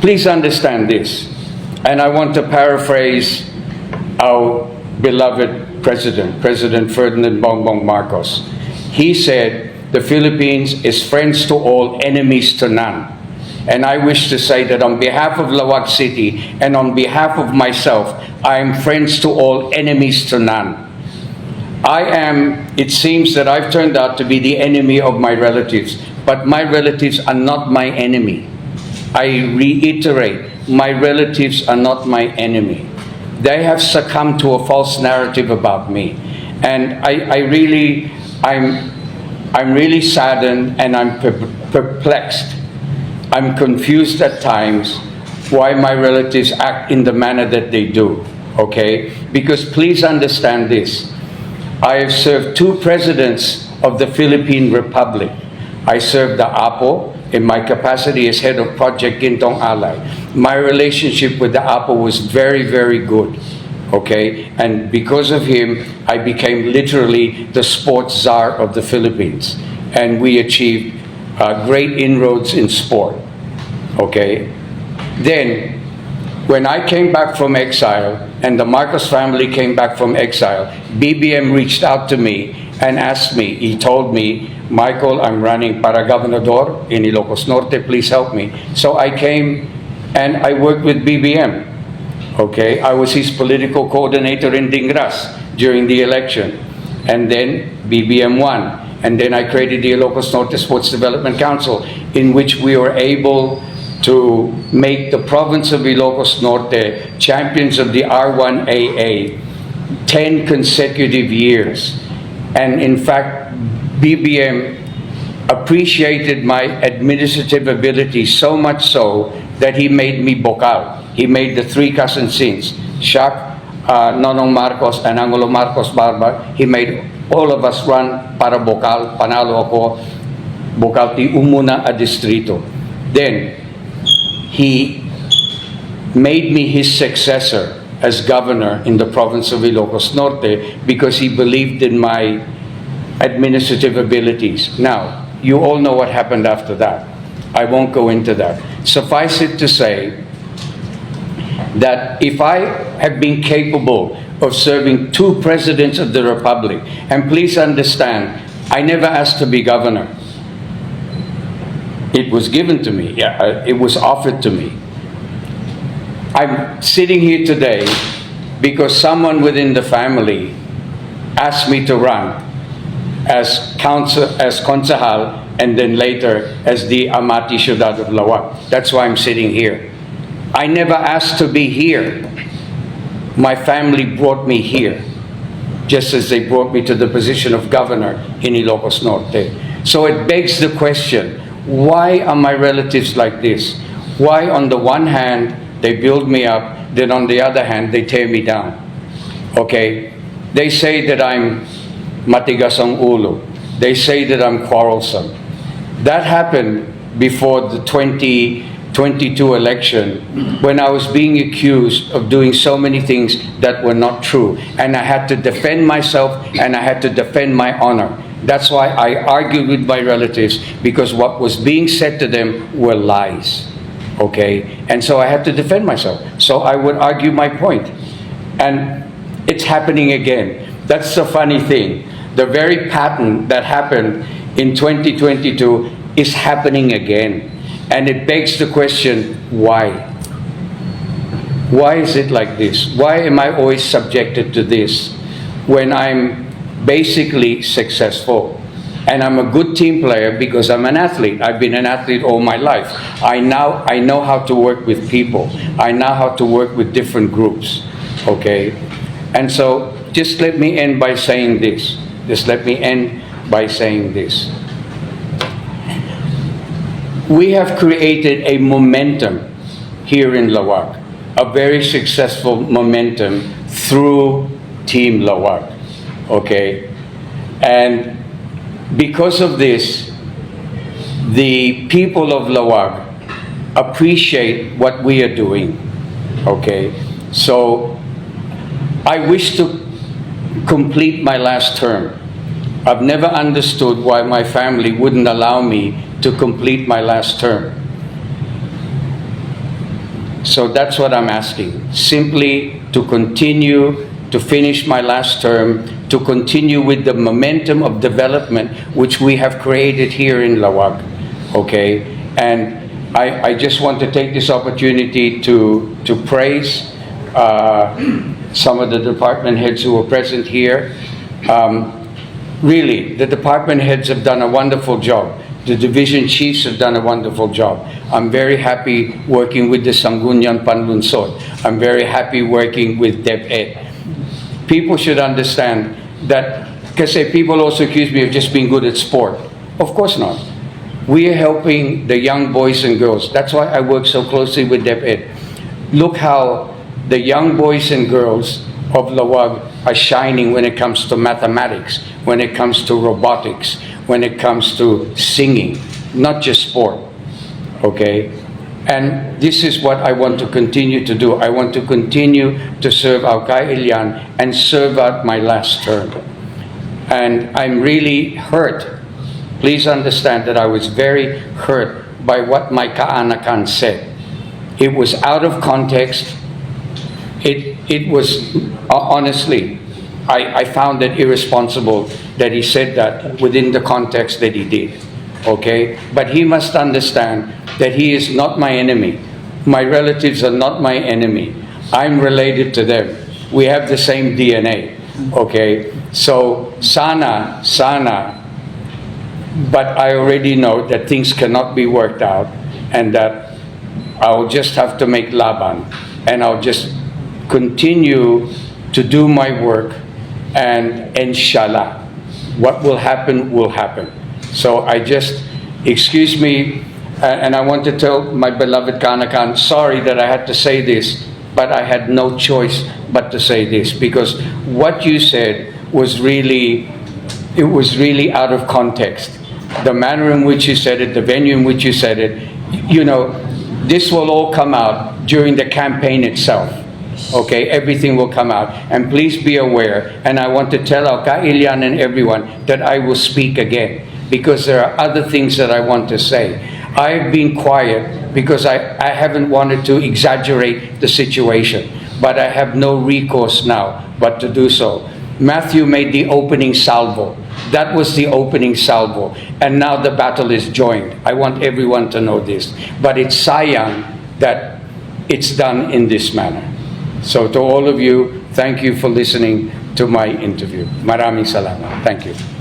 Please understand this, and I want to paraphrase our beloved President, President Ferdinand Bongbong Marcos. He said, the Philippines is friends to all, enemies to none. And I wish to say that on behalf of Lawag City and on behalf of myself, I am friends to all, enemies to none. It seems that I've turned out to be the enemy of my relatives, but my relatives are not my enemy. I reiterate, my relatives are not my enemy. They have succumbed to a false narrative about me. And I'm really saddened and I'm perplexed. I'm confused at times why my relatives act in the manner that they do, okay? Because please understand this. I have served 2 presidents of the Philippine Republic. I served the APO in my capacity as head of Project Gintong Alay. My relationship with the APO was very, very good, okay? And because of him, I became literally the sports czar of the Philippines. And we achieved great inroads in sport, okay? Then, when I came back from exile, and the Marcos family came back from exile, BBM reached out to me and asked me, he told me, Michael, I'm running para gobernador in Ilocos Norte, please help me. So I came and I worked with BBM, okay? I was his political coordinator in Dingras during the election. And then BBM won. And then I created the Ilocos Norte Sports Development Council, in which we were able to make the province of Ilocos Norte champions of the R1AA 10 consecutive years. And in fact, BBM appreciated my administrative ability so much so that he made me bokal. He made the 3 cousin sins, Shak, Nonong Marcos, and Angulo Marcos Barba. He made all of us run para bokal. Panalo ako, bokal ti umuna a distrito. Then, he made me his successor as governor in the province of Ilocos Norte because he believed in my administrative abilities. Now, you all know what happened after that. I won't go into that. Suffice it to say that if I have been capable of serving 2 presidents of the Republic, and please understand, I never asked to be governor. It was given to me. Yeah, it was offered to me. I'm sitting here today because someone within the family asked me to run as concejal, and then later as the Amati Ciudad of Lawag. That's why I'm sitting here. I never asked to be here. My family brought me here, just as they brought me to the position of governor in Ilocos Norte. So it begs the question, why are my relatives like this? Why on the one hand, they build me up, then on the other hand, they tear me down? Okay? They say that I'm matigas ang ulo. They say that I'm quarrelsome. That happened before the 2022 election, when I was being accused of doing so many things that were not true. And I had to defend myself, and I had to defend my honor. That's why I argued with my relatives, because what was being said to them were lies, okay? And so I had to defend myself. So I would argue my point. And it's happening again. That's the funny thing. The very pattern that happened in 2022 is happening again. And it begs the question, why? Why is it like this? Why am I always subjected to this when I'm basically successful? And I'm a good team player because I'm an athlete. I've been an athlete all my life. I know how to work with people. I know how to work with different groups, okay? And so just let me end by saying this. We have created a momentum here in Lawag, a very successful momentum through Team Lawag, okay? And because of this, the people of Lawag appreciate what we are doing, okay? So I wish to complete my last term. I've never understood why my family wouldn't allow me to complete my last term. So that's what I'm asking. Simply to continue to finish my last term, to continue with the momentum of development which we have created here in Lawag. Okay? And I just want to take this opportunity to praise some of the department heads who are present here. Really, the department heads have done a wonderful job. The division chiefs have done a wonderful job. I'm very happy working with the Sangguniang Panlunsod. I'm very happy working with DepEd. People should understand that, because people also accuse me of just being good at sport. Of course not. We are helping the young boys and girls. That's why I work so closely with DepEd. Look how the young boys and girls of Lawag are shining when it comes to mathematics, when it comes to robotics, when it comes to singing, not just sport. Okay? And this is what I want to continue to do. I want to continue to serve our Kailian and serve out my last term. And I'm really hurt. Please understand that I was very hurt by what my kaanakan said. It was out of context. It was, honestly, I found it irresponsible that he said that within the context that he did. Okay? But he must understand that he is not my enemy. My relatives are not my enemy. I'm related to them. We have the same DNA. Okay? So, sana, but I already know that things cannot be worked out and that I'll just have to make laban and I'll just continue to do my work, and inshallah, what will happen will happen. So I just, excuse me, and I want to tell my beloved Kanakan, sorry that I had to say this, but I had no choice but to say this, because what you said was really, it was really out of context. The manner in which you said it, the venue in which you said it, you know, this will all come out during the campaign itself. Okay, everything will come out. And please be aware, and I want to tell our Kailian and everyone that I will speak again, because there are other things that I want to say. I've been quiet because I haven't wanted to exaggerate the situation, but I have no recourse now but to do so. Matthew made the opening salvo. That was the opening salvo. And now the battle is joined. I want everyone to know this. But it's sayang that it's done in this manner. So to all of you, thank you for listening to my interview. Maraming salamat. Thank you.